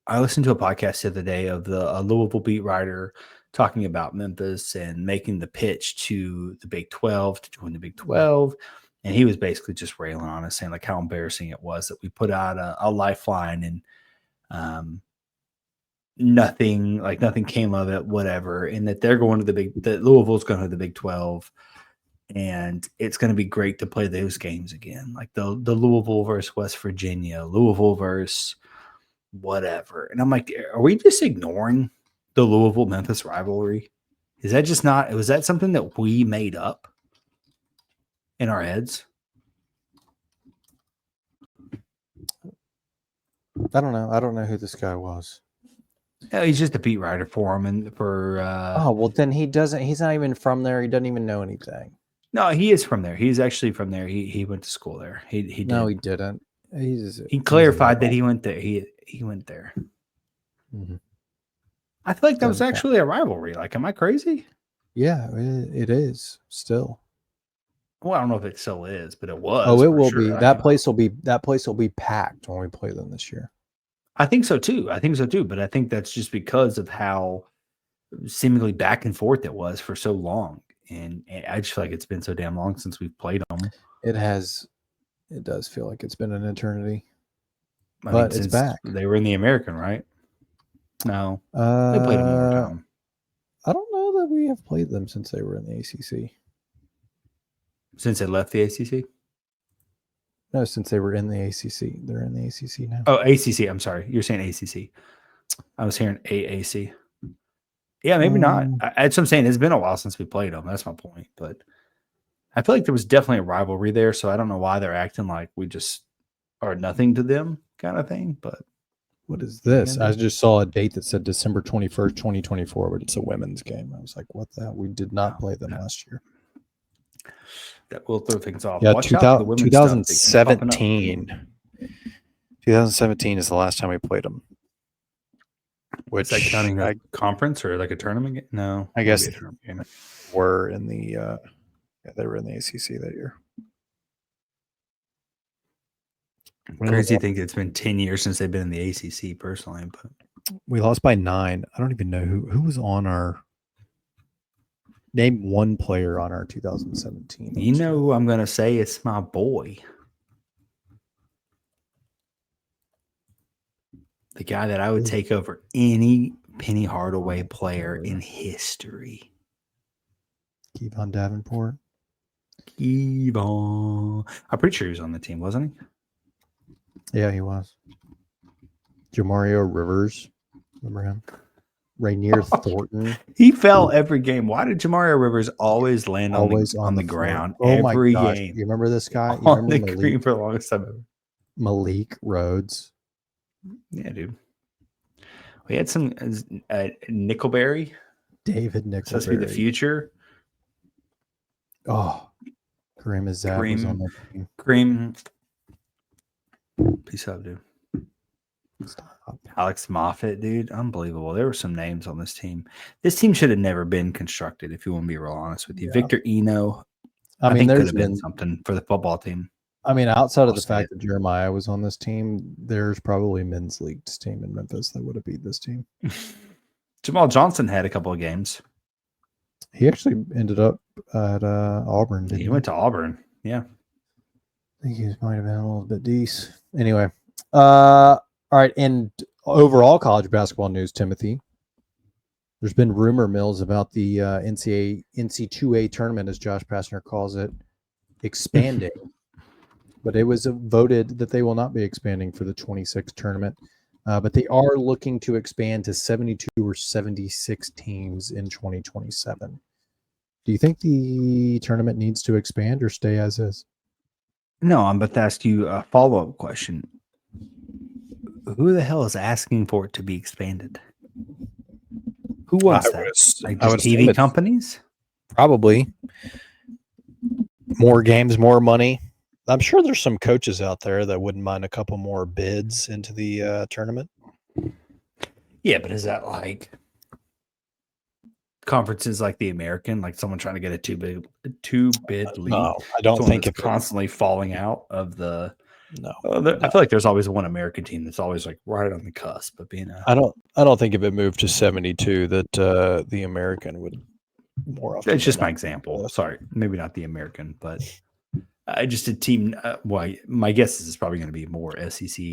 I listened to a podcast the other day of a Louisville beat writer talking about Memphis and making the pitch to the Big 12 to join the Big 12. And he was basically just railing on us, saying like how embarrassing it was that we put out a lifeline and nothing came of it, whatever. And that they're going to that Louisville's going to the Big 12. And it's going to be great to play those games again. Like the Louisville versus West Virginia, Louisville versus whatever. And I'm like, are we just ignoring the Louisville Memphis rivalry? Is that just not, was that something that we made up in our heads? I don't know. I don't know who this guy was. Yeah, he's just a beat writer for him and for Oh, well then he's not even from there. He doesn't even know anything. No, he is from there. He's actually from there. He went to school there. He did. No, he didn't. He clarified that he went there. He went there. Mm-hmm. I feel like that was actually a rivalry. Like, am I crazy? Yeah, it is still. Well, I don't know if it still is, but it was. Oh, it will sure. be. That place will be packed when we play them this year. I think so too. But I think that's just because of how seemingly back and forth it was for so long. And I just feel like it's been so damn long since we've played them. It has. It does feel like it's been an eternity. I but mean, it's back. They were in the American, right? No. They played them more time. I don't know that we have played them since they were in the ACC. Since they left the ACC? No, since they were in the ACC. They're in the ACC now. Oh, ACC. I'm sorry. You're saying ACC. I was hearing AAC. Yeah, maybe not. That's what I'm saying. It's been a while since we played them. That's my point. But I feel like there was definitely a rivalry there. So I don't know why they're acting like we just are nothing to them kind of thing. But what is this? I just saw a date that said December 21st, 2024, but it's a women's game. I was like, what the hell? We did not play them last year. That will throw things off. Yeah, Watch out for the women's stuff. 2017. 2017 is the last time we played them. Which is that counting a conference or like a tournament? No, I guess we're in the they were in the ACC that year. Crazy to think it's been 10 years since they've been in the ACC personally, but we lost by 9. I don't even know who was on our name one player on our 2017. You know who I'm gonna say? It's my boy. The guy that I would take over any Penny Hardaway player in history. Kevon Davenport. Kevon. I'm pretty sure he was on the team, wasn't he? Yeah, he was. Jamario Rivers. Remember him? Rainier Thornton. He fell every game. Why did Jamario Rivers always land on the ground every game? You remember this guy? You on the remember green for the longest time ever. Malik Rhodes. Yeah, dude. We had some Nickelberry. David Nickelberry. Supposed to be the future. Oh, Kareem Azad was on the team. Kareem. Peace out, dude. Stop. Alex Moffitt, dude. Unbelievable. There were some names on this team. This team should have never been constructed, if you want to be real honest with you. Yeah. Victor Eno. I mean, think could have been something for the football team. I mean, outside of the fact that Jeremiah was on this team, there's probably a men's league team in Memphis that would have beat this team. Jamal Johnson had a couple of games. He actually ended up at Auburn. He went to Auburn. Yeah. I think he might have been a little bit decent. Anyway. All right. And overall college basketball news, Timothy. There's been rumor mills about the NC2A tournament, as Josh Pastner calls it, expanding. But it was voted that they will not be expanding for the 26 tournament. But they are looking to expand to 72 or 76 teams in 2027. Do you think the tournament needs to expand or stay as is? No, I'm about to ask you a follow-up question. Who the hell is asking for it to be expanded? Who wants I that? would- Like I would just assume TV it's- companies? Probably more games, more money. I'm sure there's some coaches out there that wouldn't mind a couple more bids into the tournament. Yeah, but is that like conferences like the American, like someone trying to get a two bid league? No, I don't Someone think that's if constantly falling out of the. no. I feel like there's always one American team that's always like right on the cusp of being a. I don't think if it moved to 72 that the American would more often. That's just than my not. example. Sorry, maybe not the American, but just a team. Well, my guess is it's probably going to be more SEC,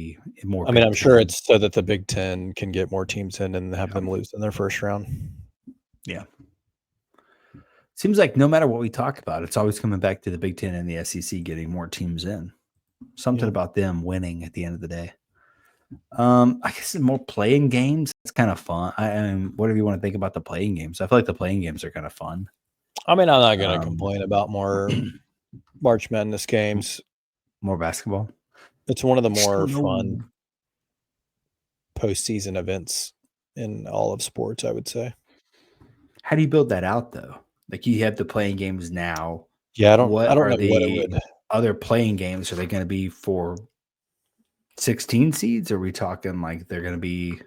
more. I mean, Big I'm sure Ten. it's so that the Big Ten can get more teams in and have them lose in their first round. Yeah. Seems like no matter what we talk about, it's always coming back to the Big Ten and the SEC getting more teams in. Something Yeah. about them winning at the end of the day. I guess more playing games. It's kind of fun. Whatever you want to think about the playing games. I feel like the playing games are kind of fun. I mean, I'm not going to Um, complain about more March Madness games. More basketball. It's one of the Just more don't know. fun postseason events in all of sports, I would say. How do you build that out though? Like you have the playing games now. Yeah, I don't What know are what it the would. other playing games? Are they going to be for 16 seeds? Are we talking like they're going to be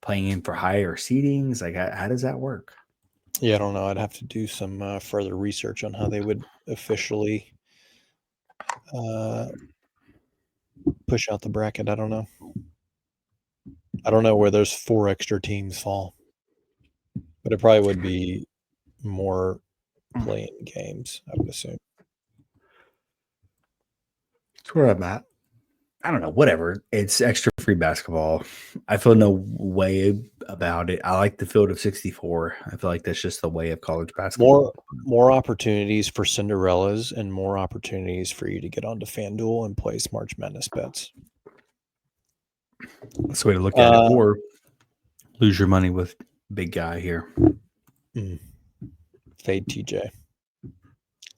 playing in for higher seedings? Like how does that work? Yeah, I don't know. I'd have to do some further research on how they would officially push out the bracket. I don't know. I don't know where those 4 extra teams fall, but it probably would be more playing games, I would assume. That's where I'm at. I don't know. Whatever. It's extra free basketball. I feel no way about it. I like the field of 64. I feel like that's just the way of college basketball. More opportunities for Cinderellas and more opportunities for you to get onto FanDuel and place March Madness bets. That's the way to look at it. Or lose your money with big guy here. Fade TJ.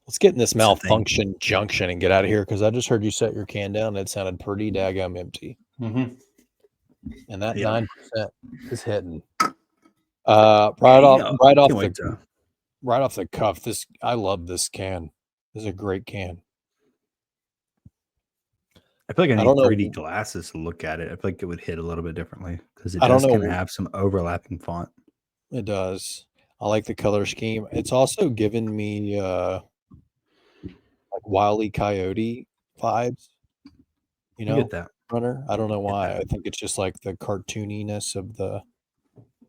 Let's get in this malfunction junction and get out of here because I just heard you set your can down and it sounded pretty daggum empty. Mm-hmm. And that Yeah. 9% is hitting. Right off the cuff. I love this can. This is a great can. I feel like I don't need know. 3D glasses to look at it. I feel like it would hit a little bit differently because it I don't does kind know. of have some overlapping font. It does. I like the color scheme. It's also given me like Wile E. Coyote vibes. You I know, get that. runner. I don't know why. I think it's just like the cartooniness of the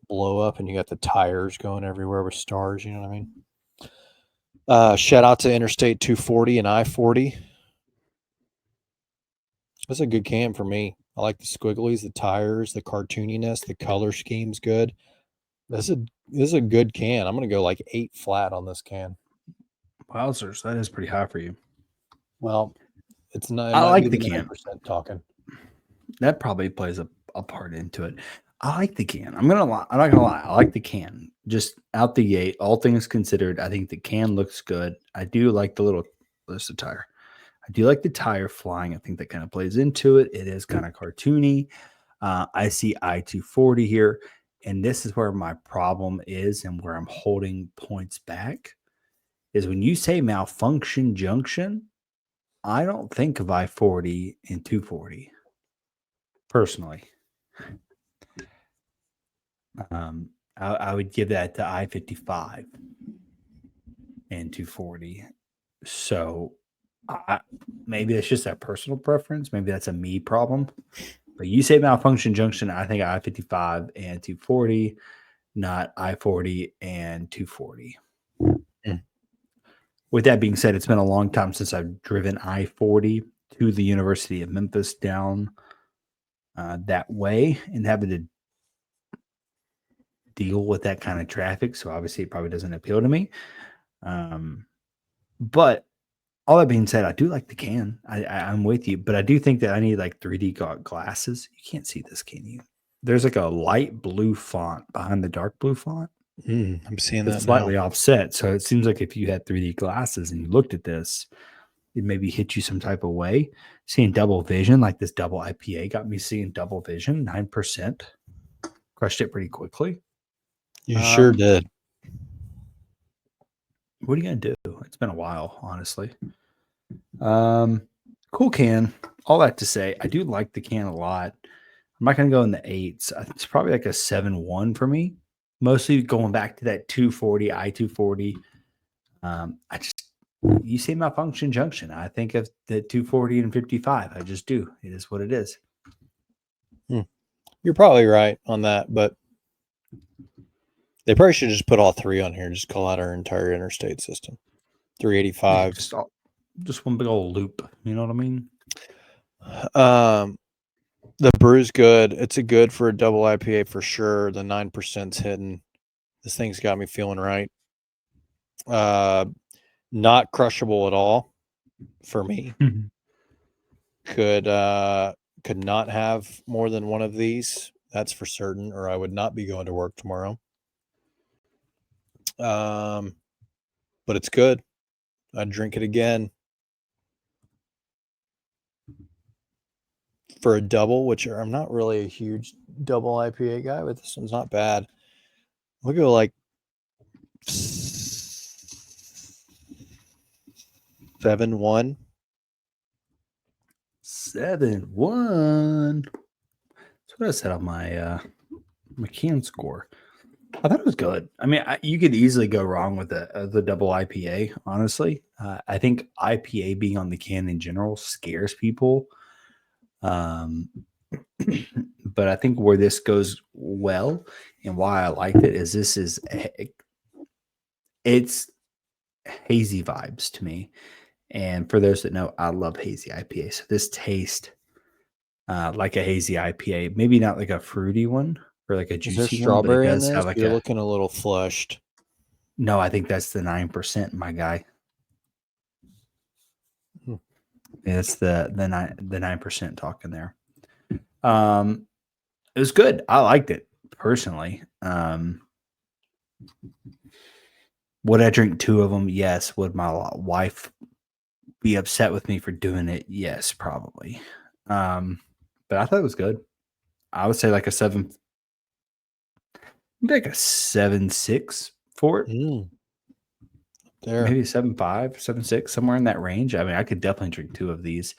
blow up, and you got the tires going everywhere with stars. You know what I mean? Shout out to Interstate 240 and I-40. That's a good can for me. I like the squigglies, the tires, the cartooniness, the color scheme's good. This is a good can. I'm gonna go like 8 flat on this can. Wowzers, that is pretty high for you. Well, it's not. I like the can. 9% talking. That probably plays a part into it. I like the can. I'm not gonna lie. I like the can. Just out the gate, all things considered, I think the can looks good. I do like there's the tire. I do like the tire flying. I think that kind of plays into it. It is kind of cartoony. I see I-240 here, and this is where my problem is and where I'm holding points back is when you say malfunction junction, I don't think of I-40 and 240 personally. I would give that to I-55 and 240. So maybe it's just a personal preference. Maybe that's a me problem. But you say malfunction junction, I think I-55 and 240, not I-40 and 240. With that being said, it's been a long time since I've driven I-40 to the University of Memphis down that way and having to deal with that kind of traffic. So obviously it probably doesn't appeal to me. But all that being said, I do like the can. I'm with you, but I do think that I need like 3D glasses. You can't see this, can you? There's like a light blue font behind the dark blue font. I'm seeing that It's slightly now. offset. So it seems like if you had 3D glasses and you looked at this, it maybe hit you some type of way. Seeing double vision, like this double IPA got me seeing double vision, 9%. Crushed it pretty quickly. You sure did. What are you gonna do? It's been a while, honestly. Cool can. All that to say, I do like the can a lot. I'm not gonna go in the 8s. It's probably like a 7-1 for me. Mostly going back to that 240, I-240. You say Malfunction Junction. I think of the 240 and 55. I just do. It is what it is. You're probably right on that, but they probably should just put all three on here. Just call out our entire interstate system. 385. Just one big old loop. You know what I mean? The brew's good. It's a good for a double IPA for sure. The 9%'s hidden. This thing's got me feeling right. Not crushable at all for me. Could not have more than one of these. That's for certain, or I would not be going to work tomorrow. But it's good. I'd drink it again. For a double, which I'm not really a huge double IPA guy, but this one's not bad. We'll go like 7-1. 7-1. That's what I said on my my can score. I thought it was good. I mean, you could easily go wrong with the double IPA, honestly. I think IPA being on the can in general scares people. But I think where this goes well and why I liked it is it's hazy vibes to me. And for those that know, I love hazy IPA. So this tastes like a hazy IPA, maybe not like a fruity one or like a juicy Is there one, strawberry but it in does this? have like You're looking a little flushed. No, I think that's the 9%, my guy. It's the 9% talking there. It was good. I liked it personally. Would I drink 2 of them? Yes. Would my wife be upset with me for doing it? Yes, probably. But I thought it was good. I would say like a 7.6 for it. There. Maybe 7.5, 7.6, somewhere in that range. I mean, I could definitely drink 2 of these.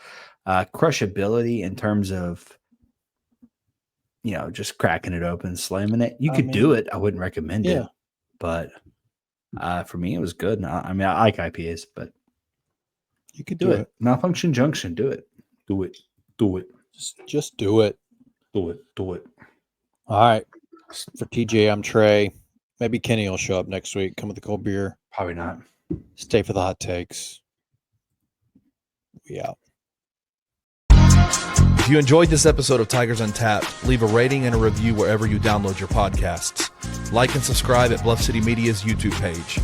Crushability in terms of, just cracking it open, slamming it. You could do it. I wouldn't recommend it. But for me, it was good. I like IPAs, but you could do it. Malfunction Junction, do it. Do it. Do it. Just do it. Do it. Do it. All right. For TJ, I'm Trey. Maybe Kenny will show up next week. Come with a cold beer. Probably not. Stay for the hot takes. We out. If you enjoyed this episode of Tigers Untapped, leave a rating and a review wherever you download your podcasts. Like and subscribe at Bluff City Media's YouTube page.